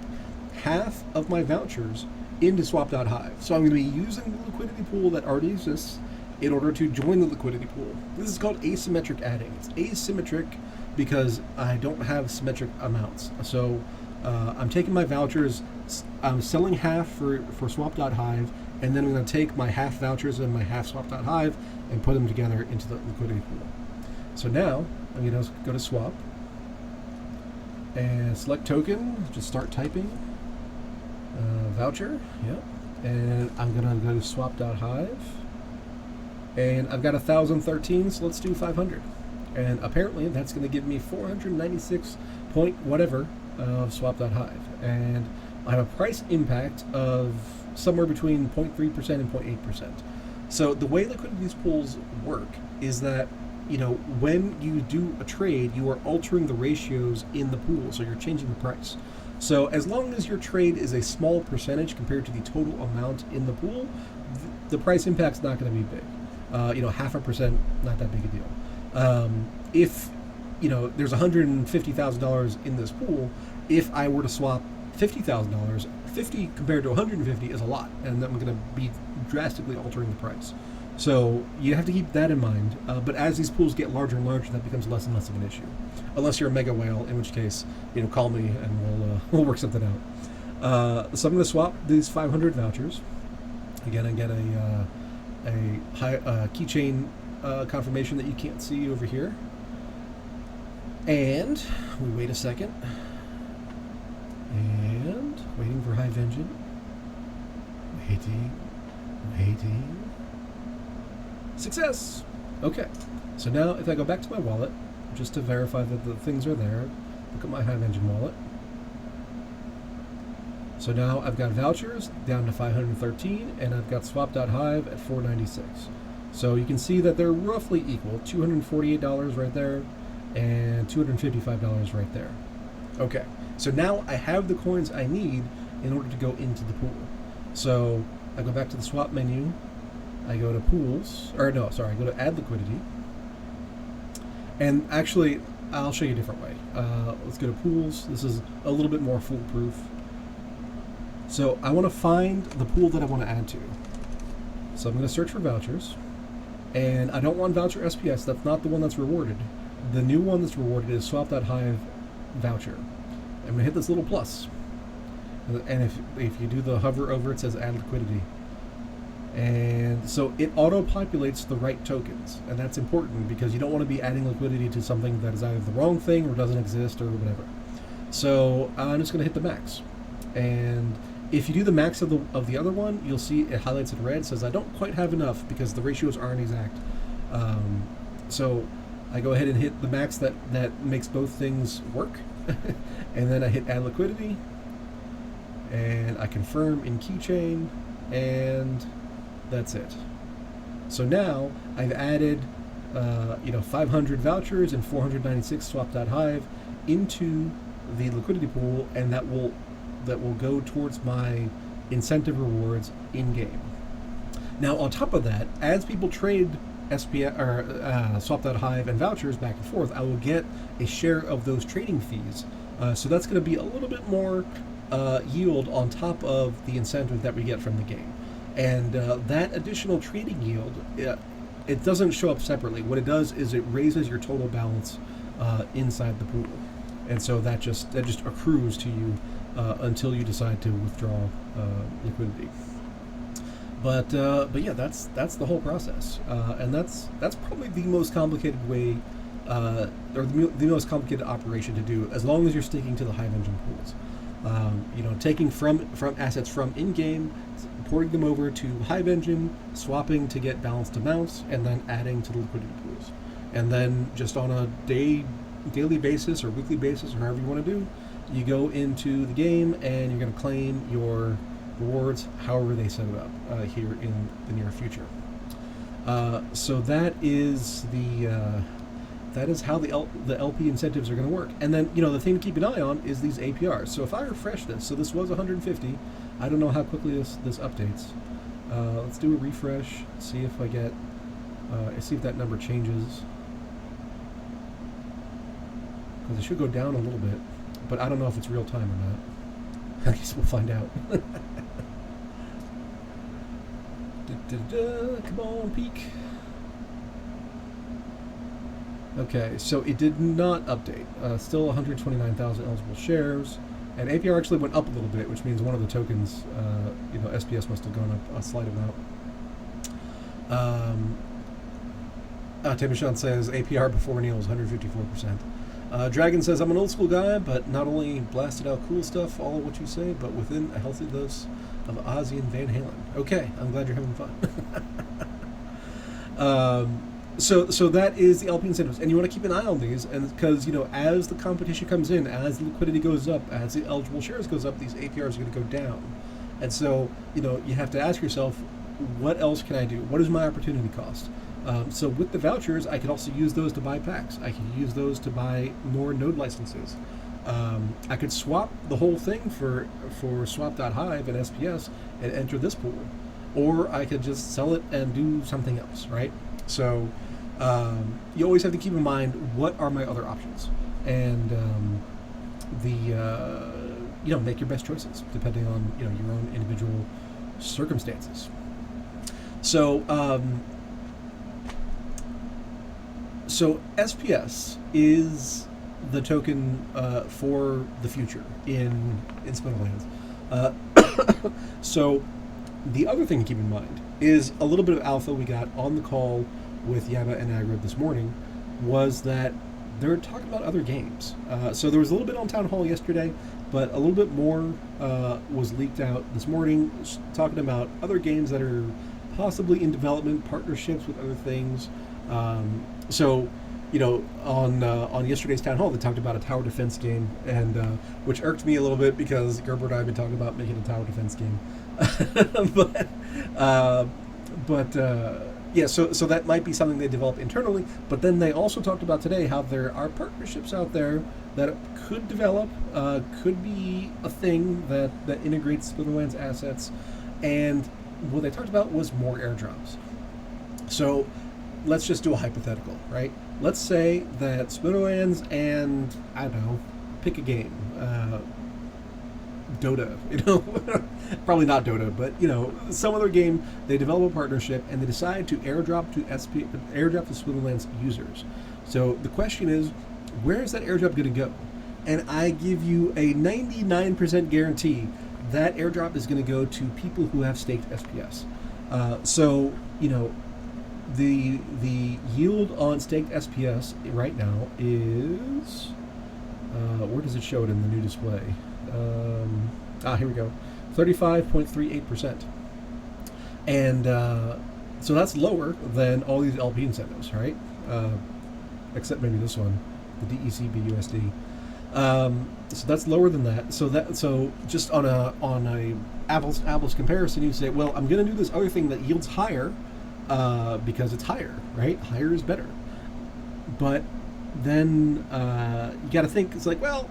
A: half of my vouchers into swap.hive. So I'm going to be using the liquidity pool that already exists in order to join the liquidity pool. This is called asymmetric adding. It's asymmetric because I don't have symmetric amounts. So I'm taking my vouchers, I'm selling half for swap.hive, and then I'm going to take my half vouchers and my half swap.hive and put them together into the liquidity pool. So now I'm going to go to swap and select token, just start typing, voucher, yep, and I'm going to go to swap.hive, and I've got 1,013, so let's do 500. And apparently that's going to give me 496 point whatever of swap.hive. And I have a price impact of somewhere between 0.3% and 0.8%. So the way liquidity pools work is that, you know, when you do a trade, you are altering the ratios in the pool, so you're changing the price. So as long as your trade is a small percentage compared to the total amount in the pool, the price impact's not going to be big. 0.5%, not that big a deal. If, you know, there's $150,000 in this pool, if I were to swap $50,000, 50 compared to 150 is a lot, and then I'm going to be drastically altering the price. So you have to keep that in mind. But as these pools get larger and larger, that becomes less and less of an issue. Unless you're a mega whale, in which case, you know, call me and we'll work something out. So I'm going to swap these 500 vouchers. Again, I get a keychain confirmation that you can't see over here. And we wait a second. And waiting for Hive Engine. Waiting. Success! Okay. So now if I go back to my wallet, just to verify that the things are there, look at my Hive Engine wallet. So now I've got vouchers down to 513, and I've got swap.hive at 496. So you can see that they're roughly equal, $248 right there, and $255 right there. Okay, so now I have the coins I need in order to go into the pool. So I go back to the swap menu, I go to pools, I go to add liquidity. And actually, I'll show you a different way. Let's go to pools. This is a little bit more foolproof. So I want to find the pool that I want to add to. So I'm going to search for vouchers. And I don't want voucher SPS, that's not the one that's rewarded. The new one that's rewarded is swap.hive voucher. I'm going to hit this little plus. And if you do the hover over, it says add liquidity. And so it auto-populates the right tokens. And that's important because you don't want to be adding liquidity to something that is either the wrong thing or doesn't exist or whatever. So I'm just going to hit the max. And if you do the max of the other one, you'll see it highlights in red, says I don't quite have enough because the ratios aren't exact. So I go ahead and hit the max that makes both things work. And then I hit add liquidity. And I confirm in keychain. And that's it. So now I've added 500 vouchers and 496 swap.hive into the liquidity pool, and that will go towards my incentive rewards in game. Now on top of that, as people trade SPS or swap.hive and vouchers back and forth, I will get a share of those trading fees. So that's going to be a little bit more yield on top of the incentive that we get from the game. And that additional trading yield, it doesn't show up separately. What it does is it raises your total balance inside the pool, and so that just accrues to you until you decide to withdraw liquidity. But yeah, that's the whole process, and that's probably the most complicated way, or the most complicated operation to do, as long as you're sticking to the Hive Engine pools. Taking from assets from in-game, porting them over to Hive Engine, swapping to get balanced amounts, and then adding to the liquidity pools. And then just on a daily basis or weekly basis or however you want to do, you go into the game and you're going to claim your rewards however they set it up here in the near future. So that is how the LP incentives are going to work. And then, the thing to keep an eye on is these APRs. So if I refresh this, so this was 150, I don't know how quickly this updates. Let's do a refresh, see if I get Let's see if that number changes. Because it should go down a little bit, but I don't know if it's real time or not. I guess we'll find out. Come on, peak. Okay, so it did not update. Still 129,000 eligible shares, and APR actually went up a little bit, which means one of the tokens, SPS must have gone up a slight amount. Timishon says APR before renewal is 154%. Dragon says, I'm an old school guy, but not only blasted out cool stuff, all of what you say, but within a healthy dose of Ozzy and Van Halen. Okay, I'm glad you're having fun. So that is the LP incentives, and you want to keep an eye on these, and because as the competition comes in, as the liquidity goes up, as the eligible shares goes up, these APRs are going to go down, and so you have to ask yourself, what else can I do? What is my opportunity cost? So with the vouchers, I could also use those to buy packs. I could use those to buy more node licenses. I could swap the whole thing for swap.hive and SPS and enter this pool, or I could just sell it and do something else, right? So you always have to keep in mind, what are my other options, and make your best choices depending on your own individual circumstances. So SPS is the token for the future in Splinterlands. So the other thing to keep in mind is a little bit of alpha we got on the call with Yaba and Agra this morning was that they're talking about other games. So there was a little bit on Town Hall yesterday, but a little bit more was leaked out this morning, talking about other games that are possibly in development, partnerships with other things. On yesterday's Town Hall, they talked about a tower defense game, and which irked me a little bit because Gerber and I have been talking about making a tower defense game. So that might be something they develop internally. But then they also talked about today how there are partnerships out there that could develop, could be a thing that integrates Splinterlands assets, and what they talked about was more airdrops. So let's just do a hypothetical, right? Let's say that Splinterlands and, I don't know, pick a game, Dota, probably not Dota, but some other game. They develop a partnership and they decide to airdrop to Splinterlands users. So the question is, where is that airdrop going to go? And I give you a 99% guarantee that airdrop is going to go to people who have staked SPS. The yield on staked SPS right now is, where does it show it in the new display? Here we go, 35.38%. And so that's lower than all these LP incentives, right? Except maybe this one, the DECB USD. So that's lower than that. So just on a apples to apples comparison, you say, well, I'm going to do this other thing that yields higher. Because it's higher, right? Higher is better. But then you got to think, it's like, well,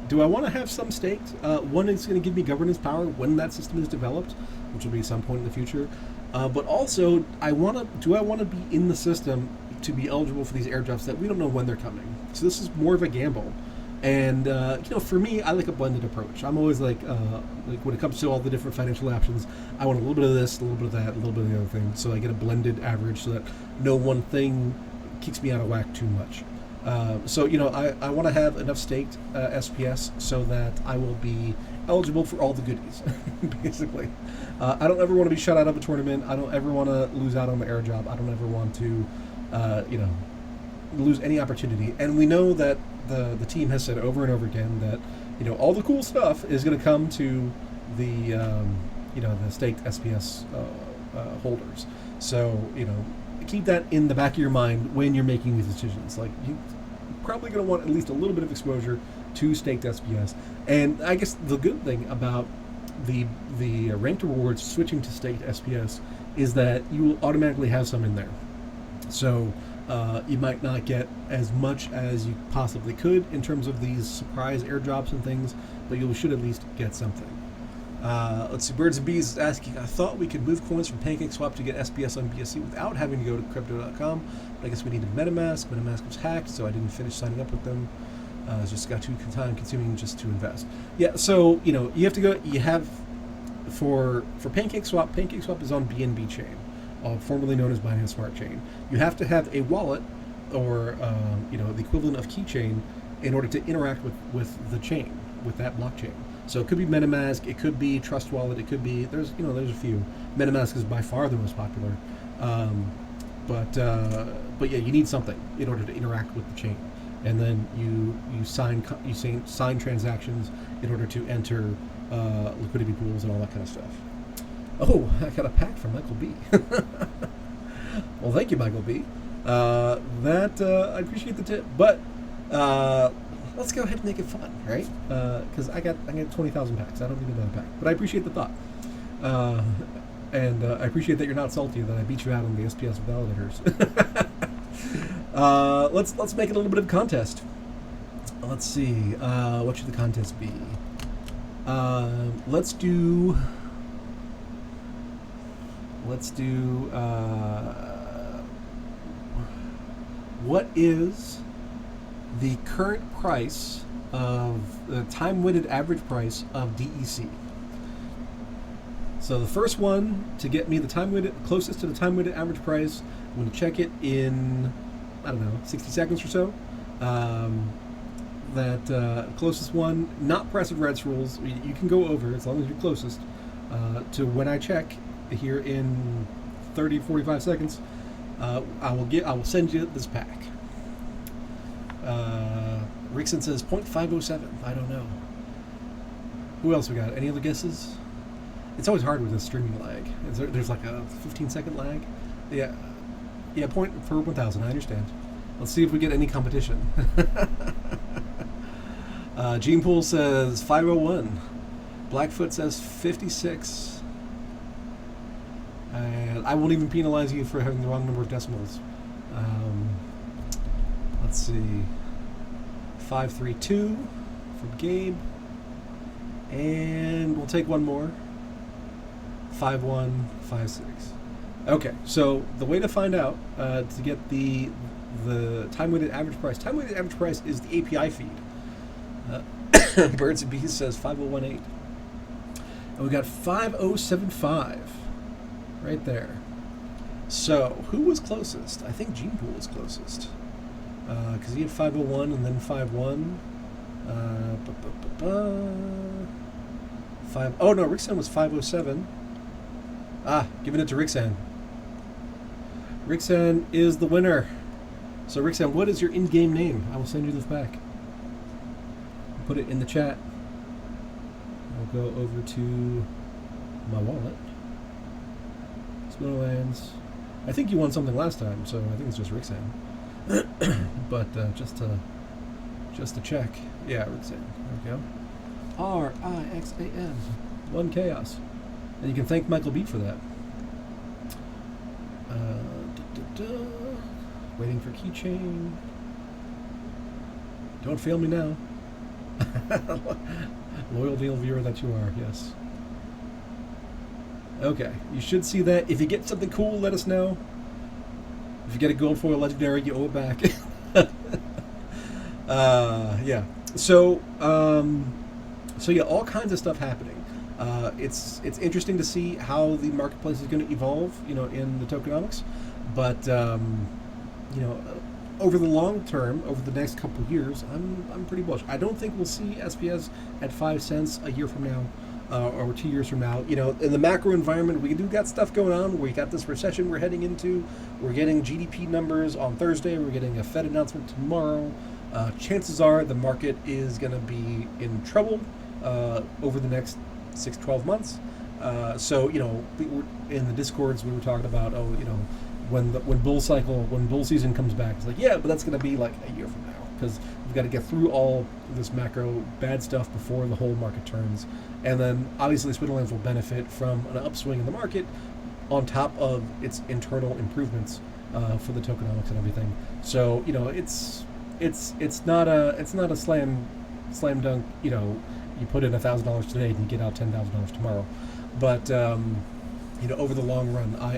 A: do I want to have some staked? One is going to give me governance power when that system is developed, which will be some point in the future. But also, do I want to be in the system to be eligible for these airdrops that we don't know when they're coming? So this is more of a gamble. And for me, I like a blended approach. I'm always like when it comes to all the different financial options, I want a little bit of this, a little bit of that, a little bit of the other thing, so I get a blended average, so that no one thing kicks me out of whack too much. I want to have enough staked SPS so that I will be eligible for all the goodies, basically. I don't ever want to be shut out of a tournament. I don't ever want to lose out on the airdrop. I don't ever want to, lose any opportunity. And we know that the team has said over and over again that all the cool stuff is going to come to the the staked SPS holders. So keep that in the back of your mind when you're making these decisions. Like, you're probably going to want at least a little bit of exposure to staked SPS. And I guess the good thing about the ranked rewards switching to staked SPS is that you will automatically have some in there. So you might not get as much as you possibly could in terms of these surprise airdrops and things, but you should at least get something. Let's see. Birds and Bees is asking, I thought we could move coins from PancakeSwap to get SPS on BSC without having to go to crypto.com. But I guess we needed MetaMask. MetaMask was hacked, so I didn't finish signing up with them. It's just got too time consuming just to invest. Yeah, so, you have to go, you have, for PancakeSwap is on BNB chain, formerly known as Binance Smart Chain. You have to have a wallet or, the equivalent of keychain in order to interact with the chain, with that blockchain. So it could be MetaMask, it could be Trust Wallet, it could be, there's a few. MetaMask is by far the most popular. But yeah, you need something in order to interact with the chain. And then you sign transactions in order to enter liquidity pools and all that kind of stuff. Oh, I got a pack from Michael B. Well, thank you, Michael B. I appreciate the tip, but let's go ahead and make it fun, right? Because I got 20,000 packs. I don't need another pack, but I appreciate the thought, and I appreciate that you're not salty that I beat you out on the SPS validators. Let's make it a little bit of a contest. Let's see. What should the contest be? Let's do. What is the current price of the time-weighted average price of DEC? So the first one to get me the closest to the time-weighted average price, I'm going to check it in, 60 seconds or so. That closest one, not pressive Reds rules. You can go over as long as you're closest to when I check here in 30, 45 seconds. I will send you this pack. Rickson says 0.507. I don't know. Who else we got? Any other guesses? It's always hard with the streaming lag. There's like a 15-second lag. Yeah, point for 1,000. I understand. Let's see if we get any competition. Gene Pool says 501. Blackfoot says 56. And I won't even penalize you for having the wrong number of decimals. Let's see. 532 from Gabe. And we'll take one more. 5156. Okay, so the way to find out to get the time-weighted average price. Time-weighted average price is the API feed. Birds and Bees says 5018. And we got 5075 right there. So who was closest? I think Gene Pool was closest because he had 501 and then 51. Oh no, Ricksan was 507. Giving it to Ricksan. Ricksan is the winner. So Ricksan, what is your in-game name? I will send you this back. Put it in the chat. I'll go over to my wallet. Splinterlands. I think you won something last time, so I think it's just Ricksan. But just to check. Yeah, Ricksan. There we go. RIXAN. One chaos. And you can thank Michael B for that. Waiting for keychain. Don't fail me now. Loyal deal viewer that you are, yes. Okay, you should see that. If you get something cool, let us know. If you get a gold foil legendary, you owe it back. Yeah. So yeah, all kinds of stuff happening. It's interesting to see how the marketplace is going to evolve, in the tokenomics. But over the long term, over the next couple of years, I'm pretty bullish. I don't think we'll see SPS at 5 cents a year from now, or 2 years from now. In the macro environment, we do got stuff going on. We got this recession we're heading into. We're getting GDP numbers on Thursday. We're getting a Fed announcement tomorrow. Chances are the market is going to be in trouble over the next 6-12 months. So in the discords we were talking about, when bull season comes back, it's like, yeah, but that's going to be like a year from now, because we've got to get through all this macro bad stuff before the whole market turns. And then obviously Splinterlands will benefit from an upswing in the market on top of its internal improvements for the tokenomics and everything. So it's not a slam dunk, you put in $1,000 today and you get out $10,000 tomorrow. But over the long run, I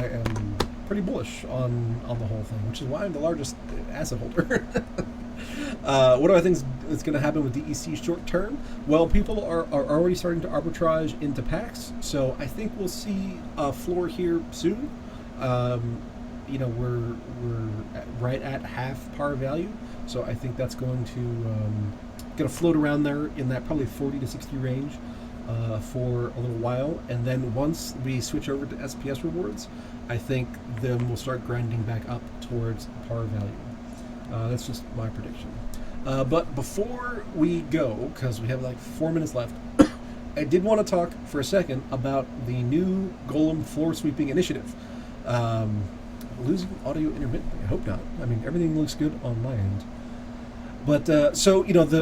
A: am pretty bullish on the whole thing, which is why I'm the largest asset holder. What do I think is going to happen with DEC short term? Well, people are already starting to arbitrage into packs, so I think we'll see a floor here soon. We're right at half par value, so I think that's going to float around there in that probably 40 to 60 range for a little while, and then once we switch over to SPS rewards, I think then we'll start grinding back up towards par value. That's just my prediction. But before we go, because we have like 4 minutes left, I did want to talk for a second about the new Golem floor sweeping initiative. Losing audio intermittently. I hope not. I mean, everything looks good on my end. But the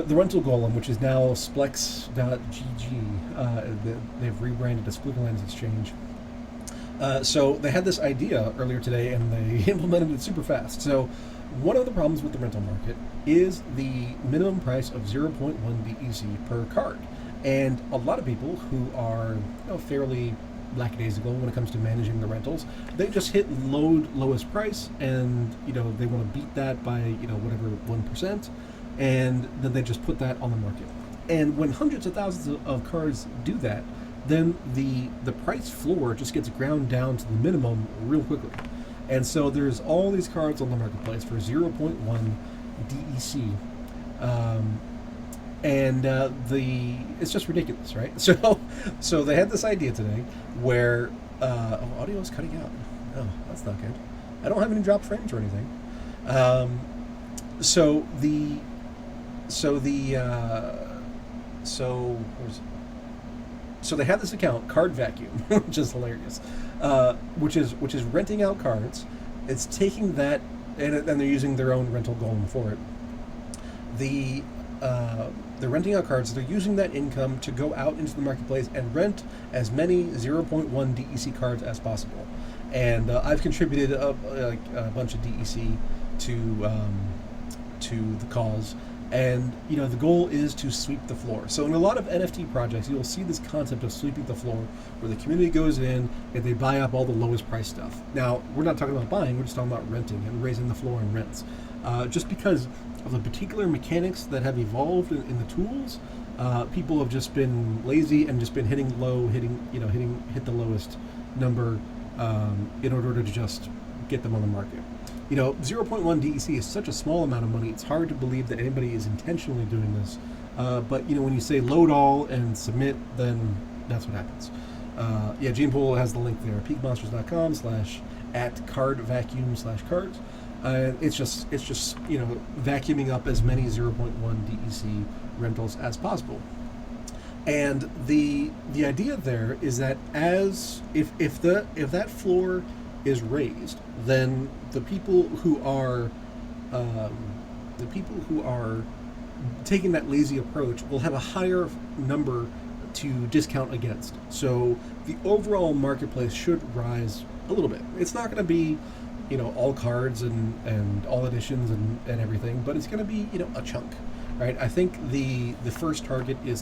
A: rental Golem, which is now Splex.gg, they've rebranded as Splinterverse Exchange. So they had this idea earlier today, and they implemented it super fast. So one of the problems with the rental market is the minimum price of 0.1 DEC per card. And a lot of people who are fairly lackadaisical when it comes to managing the rentals, they just hit lowest price, and they want to beat that by whatever 1%, and then they just put that on the market. And when hundreds of thousands of cards do that, then the price floor just gets ground down to the minimum real quickly. And so there's all these cards on the marketplace for 0.1 DEC. It's just ridiculous, right? So they had this idea today where audio is cutting out. Oh, that's not good. I don't have any drop frames or anything. So they have this account, Card Vacuum, which is hilarious, which is renting out cards. It's taking that, and they're using their own rental golem for it. They're renting out cards. They're using that income to go out into the marketplace and rent as many 0.1 DEC cards as possible. And I've contributed a bunch of DEC to the cause. And the goal is to sweep the floor. So in a lot of NFT projects, you'll see this concept of sweeping the floor, where the community goes in and they buy up all the lowest price stuff. Now, we're not talking about buying; we're just talking about renting and raising the floor in rents. Just because of the particular mechanics that have evolved in the tools, people have just been lazy and just been hitting hit the lowest number in order to just get them on the market. 0.1 DEC is such a small amount of money, it's hard to believe that anybody is intentionally doing this. But when you say load all and submit, then that's what happens. Gene Pool has the link there, peakmonsters.com/@cardvacuum/cards. It's just vacuuming up as many 0.1 DEC rentals as possible. And the idea there is that if that floor is raised, then the people who are taking that lazy approach will have a higher number to discount against. So the overall marketplace should rise a little bit. It's not going to be all cards and all editions and everything, but it's going to be a chunk, right? I think the first target is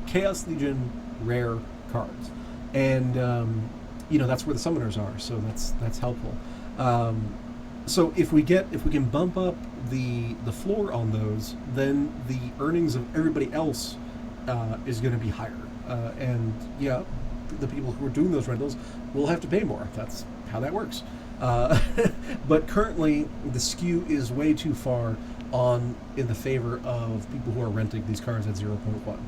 A: Chaos Legion rare cards, and that's where the summoners are, so that's helpful. So if we can bump up the floor on those, then the earnings of everybody else is going to be higher, and the people who are doing those rentals will have to pay more. That's how that works. But currently, the skew is way too far in the favor of people who are renting these cards at 0.1.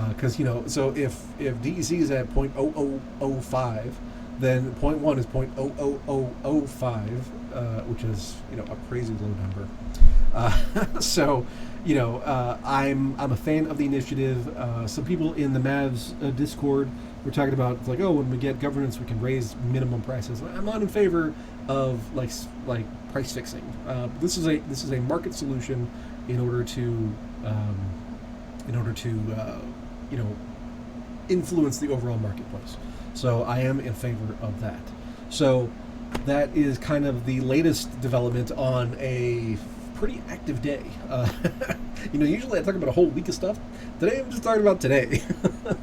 A: Because so if DEC is at 0.0005, then 0.1 is 0.00005, which is a crazy low number. I'm a fan of the initiative. Some people in the Mavs Discord were talking about when we get governance, we can raise minimum prices. I'm not in favor of like price fixing. This is a market solution in order to influence the overall marketplace. So I am in favor of that. So that is kind of the latest development on a pretty active day. Usually I talk about a whole week of stuff. Today I'm just talking about today,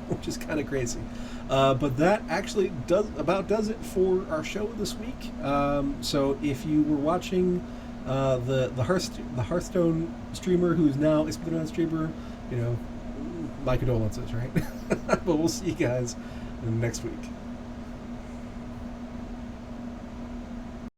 A: which is kind of crazy. But that actually does it for our show this week. So if you were watching the Hearthstone streamer, who's now a Splinterverse streamer, my condolences, right? But we'll see you guys next week.